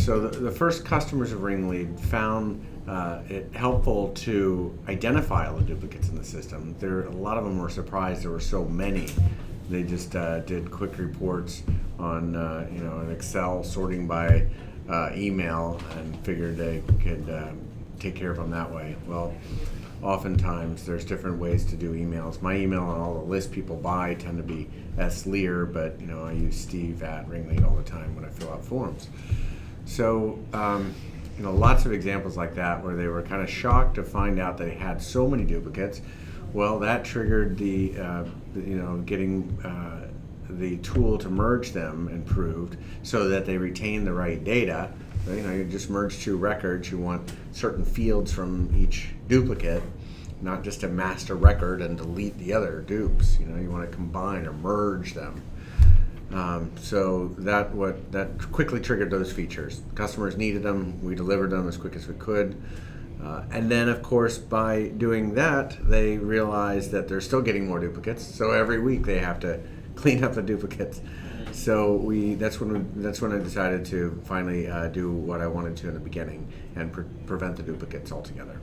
So the first customers of RingLead found it helpful to identify all the duplicates in the system. A lot of them were surprised there were so many. They just did quick reports on an Excel sorting by email and figured they could take care of them that way. Well, oftentimes there's different ways to do emails. My email and all the lists people buy tend to be Lehr, but I use Steve at RingLead all the time when I fill out forms. So lots of examples like that where they were kind of shocked to find out they had so many duplicates. Well, that triggered the getting the tool to merge them improved so that they retain the right data. You just merge two records. You want certain fields from each duplicate, not just a master record and delete the other dupes. You want to combine or merge them. So that quickly triggered those features. Customers needed them. We delivered them as quick as we could. And then, of course, by doing that, they realized that they're still getting more duplicates. So every week they have to clean up the duplicates. So that's when I decided to finally do what I wanted to in the beginning and prevent the duplicates altogether.